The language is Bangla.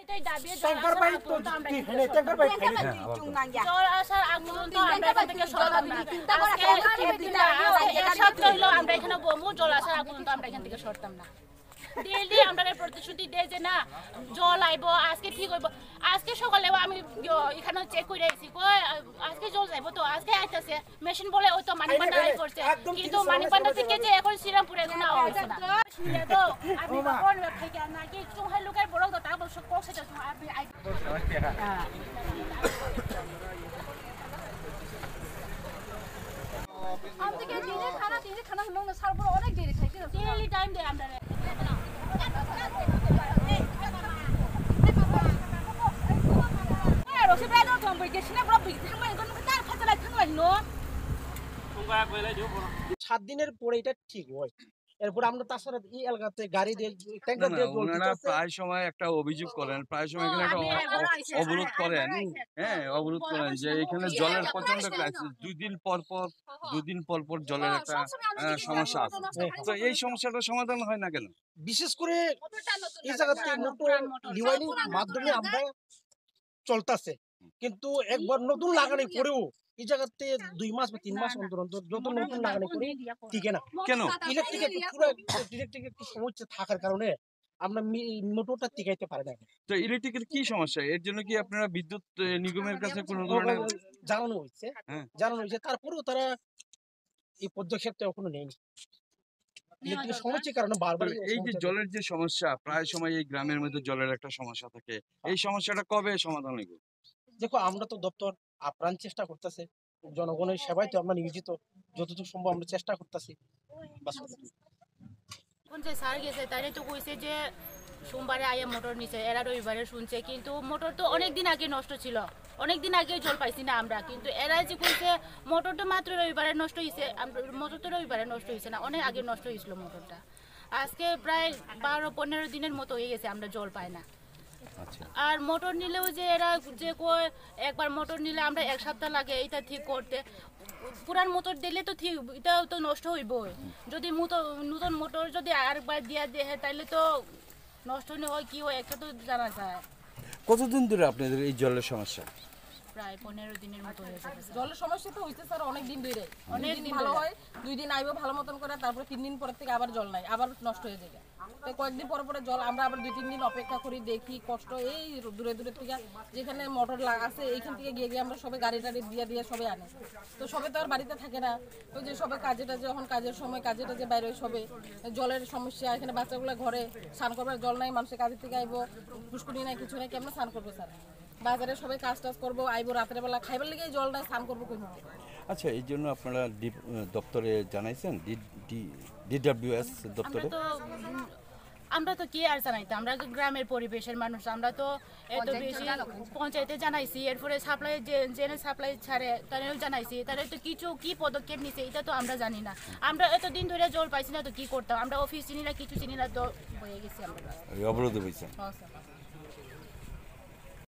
এটাই দাবি ট্যাঙ্কার পাইপ তো কি হেনে ট্যাঙ্কার পাইপ হেনে জল আসার আগে তো আমরা এখান থেকে সরতাম না এক সপ্তাহ হলো আমরা এখানে বমু জল আসার আগে তো আমরা এখান থেকে সরতাম না ডেইলি আমরা প্রতিশ্রুতি দেয় যে না জল আইবো আজকে ঠিক হইব আজকে সকালে আমি এখানে চেক করে আইছি কই আজকে জল যাইবো তো আজকে আইতাছে মেশিন বলে ওই তো মানিকবান্ডা আই করছে কিন্তু মানিকবান্ডা থেকে যে এখন শ্রীরামপুরে কোনো আওয়াজ না তো আমি কোন থেকে নাকি চোহাই লোকের বড় তো তারপর সব কোসে তো আপনি আই আমি থেকে দিনে খানা মনে সারবো অনেক দেরি থাকে ডেইলি টাইম দেয় আমরা সাত দিনের পরে এটা ঠিক হয় এরপর আমরা তাছাড়া এই এলাকাতে গাড়ি দিয়ে ট্যাঙ্কার দিয়ে জল ওনারা প্রায় সময় একটা অভিযোগ করেন প্রায় সময় এখানে একটা অবরোধ করেন হ্যাঁ অবরোধ করেন যে এখানে জলের প্রচন্ড ক্রাইসিস দুদিন পর পর জলের একটা সমস্যা আছে তো এই সমস্যাটা সমাধান হয় না কেন বিশেষ করে এই জায়গাতে মোটর রিওয়াইনিং মাধ্যমে আমরা চলতেছে কিন্তু একবার নতুন লাগানোর পরেও এই জায়গাতে 2 মাস বা 3 মাস অন্তর অন্তর যত নতুন লাগানো করি টিকে না কেন ইলেকট্রিক একটু সমস্যা থাকার কারণে আমরা মোটরটা টিকাইতে পারি না তো ইলেকট্রিকের কি সমস্যা এর জন্য কি আপনারা বিদ্যুৎ নিগমের কাছে কোনো ধরনের জানানো হয়েছে তারপরেও তারা এই পদক্ষেপটা এখনো নেয়নি ইলেকট্রিক সমস্যার কারণে বারবার এই যে জলের যে সমস্যা প্রায় সময় এই গ্রামের মধ্যে জলের একটা সমস্যা থাকে এই সমস্যাটা কবে সমাধান হবে দেখো আমরা তো দপ্তর আপ্রাণ চেষ্টা করতেছে জনগণের সেবায় তো আমরা নিয়োজিত যতটুকু সম্ভব আমরা চেষ্টা করতেছি স্যার গেছে তাই তো কইছে যে সোমবারে আয়া মোটর নিচে এরা রবিবারে শুনছে কিন্তু মোটর তো অনেকদিন আগে নষ্ট ছিল অনেকদিন আগে জল পাইছি না আমরা কিন্তু এরা যে কইছে মোটরটা মাত্র রবিবারে নষ্ট হয়েছে মোটর তো রবিবারে নষ্ট হয়েছে না অনেক আগে নষ্ট হয়েছিল মোটরটা আজকে প্রায় 12-15 দিনের মতো হয়ে গেছে আমরা জল পাই না আর মোটর নিলেও যে এরা যে কয় একবার মোটর নিলে আমরা এক সপ্তাহ লাগে এটা ঠিক করতে পুরান মোটর দিলে তো ঠিক এটা তো নষ্ট হইব যদি নতুন মোটর যদি আরেকবার দিয়া দেয় তাহলে তো নষ্ট হয় কি হয় একটা তো জানা যায় কতদিন ধরে আপনাদের এই জলের সমস্যা প্রায় 15 দিনের মতো হয়ে যাবে জলের সমস্যা তো হইছে স্যার অনেক দিন ধরে অনেক দিন ভালো হয় 2 দিন আইবো ভালো মতন করে তারপর 3 দিন পর থেকে আবার জল নাই আবার নষ্ট হয়ে যায় তো কয়েকদিন পর পরে জল আমরা আবার 2-3 দিন অপেক্ষা করি দেখি কষ্ট এই দূরে থেকে যেখানে মোটর আছে এইখান থেকে গিয়ে আমরা সবাই গাড়ি টাড়ি দিয়ে সবাই আনে তো সবাই তো আর বাড়িতে থাকে না তো যে সবাই কাজেটা যখন কাজের সময় কাজেটা যে বাইরে সবে জলের সমস্যা এখানে বাচ্চাগুলো ঘরে স্নান করবার জল নাই মানুষের কাজের থেকে আইবো পুষ্কুনি নাই কিছু নাই কেমন স্নান করবো স্যার বাজারে সবাই কাজ টাজ করবো আইবো রাতের বেলা খাইবার লেগে জল নাই স্নান করবো কই আচ্ছা এই জন্য আপনারা দপ্তরে জানাইছেন ডিডব্লিউএস দপ্তরে আমরা তো কি আর জানাইতো আমরা গ্রামের পরিবেশের মানুষ আমরা তো এত বেশি পঞ্চায়েতে জানাইছি এরপরে সাপ্লাই জেনে সাপ্লাই ছাড়ে তারাও জানাইছি তারা তো কিছু কি পদক্ষেপ নিছে এটা তো আমরা জানি না আমরা এতদিন ধরে জল পাইছি না তো কি করতাম আমরা অফিস চিনি না কিছু চিনি না তো হয়ে গেছি আমরা অবরোধ হয়েছে হ্যাঁ স্যার